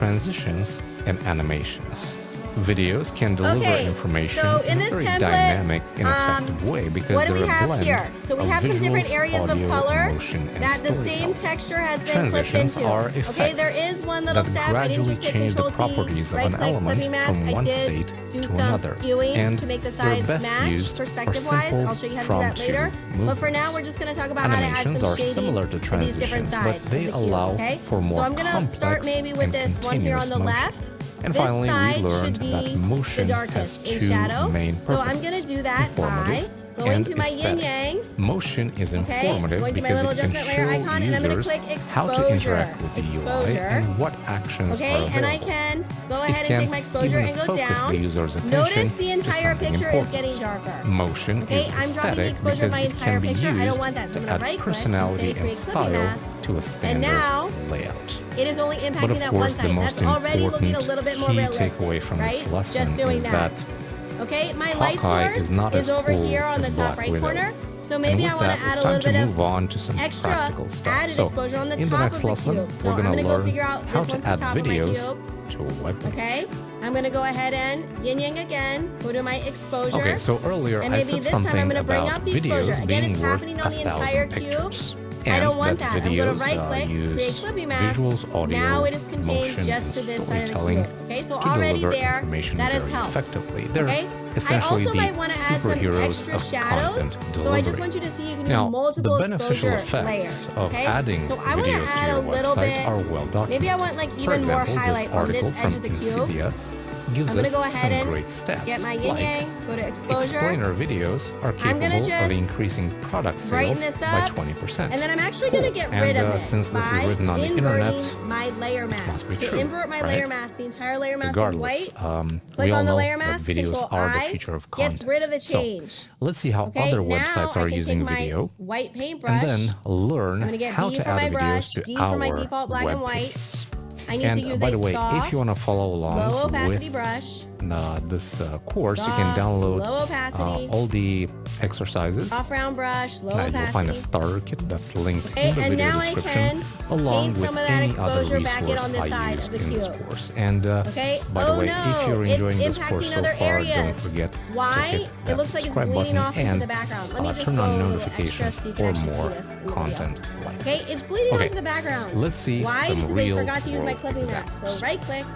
transitions, and animations. Videos can deliver information so in a very dynamic and effective way because what do we they're a have blend here? So we of have some different visuals, areas audio, of color motion, and that the same storytelling. texture has been Transitions clipped into. are effects Okay, there is one little that step. I didn't gradually just hit change the Control T, properties of an right-click, element clipping mask. from I one did state do to some another, skewing and to make the they're sides best match used for perspective-wise. simple I'll show you how to do that from-to later. But for now, movements. we're just going to talk about how to add Animations some are shading similar to to these different transitions, sides but they of the cube, allow okay? for more So I'm going to complex start maybe with and this one here on the continuous motion. left. And This finally, side we learned should be that motion the has darkest in two shadow. main purposes. So I'm going to do that by informative going and to my yin aesthetic. yang. Motion is Okay, informative going to my because little it can adjustment show layer icon, and I'm going to users click how to exposure. interact with the UI and what actions are Okay, available. and I can go ahead and can take my exposure even and go focus down. the user's attention Notice the to entire something picture is important. getting darker. Motion Okay, is I'm dropping the aesthetic exposure of because my it entire can be picture. used I don't want that, so I'm to going add to right click personality and say and create clipping style mask. to a standard now layout. It is only But impacting of that one course, the side. most That's already looking a important little bit more key realistic, takeaway from right? this lesson Just doing is that Okay, my light Hawkeye source is not as over cool here on as the top Black right Widow. corner. So And maybe with I want that, to add it's a time little to bit move of on to some extra practical stuff. added So, exposure on the in the top next of the lesson, cube. So we're I'm going to go learn figure out how this to one's the add top of my videos cube. to a web page. Okay, I'm going to go ahead and yin yang again, go to my exposure. Okay, so earlier and I maybe said this time I'm something going to bring about up the exposure. videos Again, being it's worth happening on the 1,000 entire cube. pictures. I don't want that. that. I'm going to Videos right click, create use clipping mask. visuals, audio, Now it is contained motion, just to and this side of the storytelling cube. Okay, so to already deliver there, information that has very helped. effectively. They're Okay, I essentially also the might want to add some superheroes extra of shadows. content So I just delivery. want you to see you can do Now, multiple the beneficial exposure effects layers. of Okay, adding so I want to videos to add your a little website bit. are well documented. Maybe I want like For even more example, highlight this on article this edge of the from cube. Insivia gives I'm gonna us go ahead some and great stats. get my yin like yang, go to exposure, explainer videos are I'm gonna capable of just increasing product brighten sales this by up, 20%. and then I'm actually going to get rid of it since this by is written on the inverting internet, my layer must mask. be To true, invert my right? layer mask, the entire layer mask is Regardless, white. we Click all on the know layer that mask, videos Control are the I, future of content. gets rid of the So, change. let's see how Okay, other now websites I are can using take my video, white paintbrush. and then learn I'm gonna get how B to for my add brush, videos to D our for my default black web and white. pages. I need And to use by a the way, soft, if you want to follow along low opacity with brush. this course, you can Soft, download low opacity. all the exercises. Soft round brush, low You'll find a opacity. starter kit that's linked Okay, in the and video now I description, can along paint with some of that any other exposure back in resource on this I side of used the in this cube. course. And Okay. by the way, no, if you're it's enjoying this course impacting so other far, don't areas. forget Why? to hit It that looks like it's subscribe bleeding button off into and the background. Let me just turn go on a little notifications extra so you for can actually see more this in the content video. like Okay, this. it's bleeding Okay, onto the background. let's see Why? some Because real I forgot to use my world clipping mask. examples. So right click,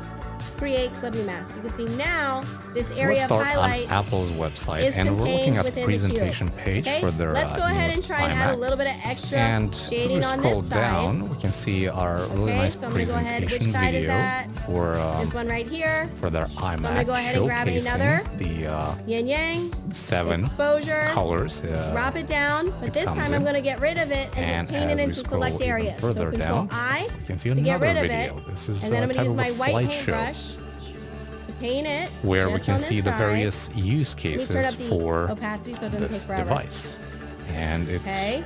create clipping mask. You can see now this Let's area of start highlight on Apple's website, is and we're looking contained at the within the cube. presentation page Okay, for their let's go ahead and newest try and add a iMac. little bit of extra And as we shading on scroll this side. down, we can see our really Okay, nice so I'm gonna go ahead. Which presentation side is video that? for This one right here. for their iMac, So I'm gonna go ahead and grab showcasing another. the Yin yang, 7 exposure, colors. drop it down, but this comes time in. I'm going to get rid of it and And just paint as it we into scroll select even areas. So further Control down, I you can see to get another rid of video. it, This is and then I'm a going to type use of my a white slideshow paintbrush to paint it where we just can on see this the side. various use Let me cases turn up the for opacity so it doesn't this take forever. device. And it Okay.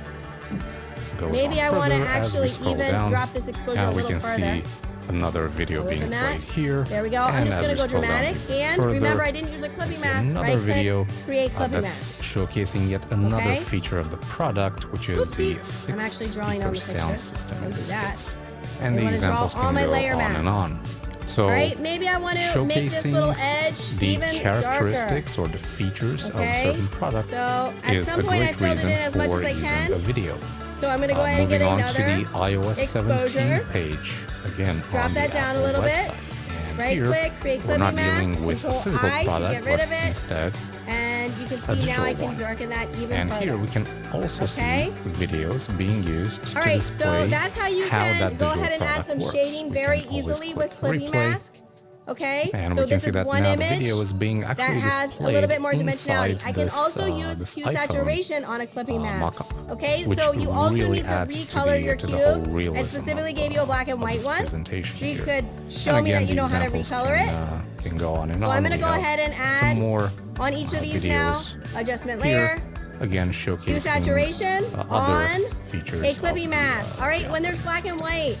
goes Maybe on I want to further as we actually scroll even down. drop this exposure Now a we little can further. see another video Open being that. played here. There we go. I'm And just as going to we go scroll down dramatic. even And further, remember, I didn't use a we clipping see mask. another Right video click, create clipping that's mask. showcasing yet another Okay. feature of the product, which is the Oopsies. I'm actually drawing on six-speaker the sound picture. system in Don't do this that. case. And I the wanna draw examples all can my go layer on and masks. on. So All right, maybe I want to make this little edge the even characteristics darker. or the features Okay, of certain product so at is some a point I great filled it reason in as much for as I using can. a video. So I'm going to go ahead and get Moving on another to the iOS 17 exposure. page, again Drop on that the down a Apple little bit. website. And Right here, click, create we're clipping not mask, dealing with a Control physical I to product, get rid but of it. instead And you can a see now digital I can one. darken that even And further. here we can also Okay. see videos being used All to right, display so that's how you can that go digital ahead and add product some works. shading We very can always easily click with clipping replay, mask. Okay, and so we can this see is that one now image the video is being that actually has a displayed little bit more inside dimensionality. I can this, also use this hue iPhone, saturation on a clipping mask. mock-up, Okay, which so you also really need to adds recolor your to the whole cube. I realism specifically of, gave you a black and of white this one, presentation so you here. could show And me again, that you the know how to examples recolor it. can go on and So on. I'm going to We go have ahead and some add more on each of these videos now. Adjustment here. layer, Again, showcasing hue saturation other on features a clipping of mask. the All right, when there's black and system. white,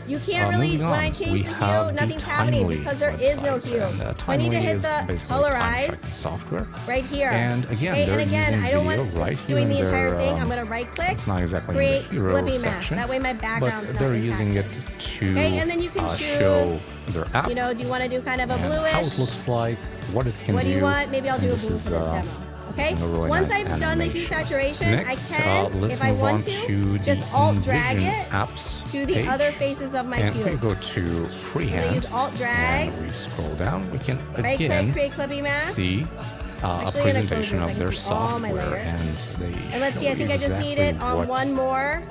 You can't really, moving when I on, change we the have hue, the nothing's happening Timely because there is no website, hue. and, So I need to Timely hit is the basically time checking colorize software. right here. And again, Okay, they're and again, using I don't video want right here doing in the entire their, thing. I'm going to right click, it's not exactly create in the hero Clippy mask. section, That way my background's but not they're using it impacted. to Okay, and then you can show choose, their app, you know, do you want to do kind of a and bluish? how it looks like, what it can What do you want? Maybe I'll and do a this blue is, for this demo. Okay, using a really once nice I've done the hue animation. saturation, Next, I can, let's if I move on want to just the alt drag Envision it apps to the page. other faces of my And if we cube. go to So I'm going to freehand use alt drag, and we scroll down, we can right click, again create Clippy mask. see a Actually, I'm gonna close presentation this so I of can their see all my software, layers. and they And let's see, show I think I just need exactly it on what, one more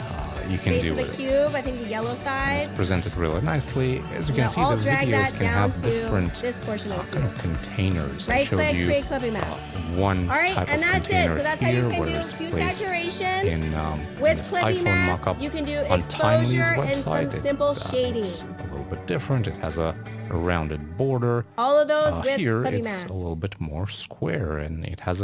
you can face do of the with it. cube. I think the yellow It's side. presented really nicely. As you Now can see, the alt drag videos that can down have to different this portion of the kind cube. of containers. I Right showed click, you create Clippy mask. one All right, type and of that's it. container So that's how here you can where do it's hue placed saturation in with this Clippy iPhone mask. mockup. You can do On Timely's exposure and website, some simple it's shading. a little bit different. It has a rounded border. All of those with Here, Clippy it's mask. a little bit more square, and it has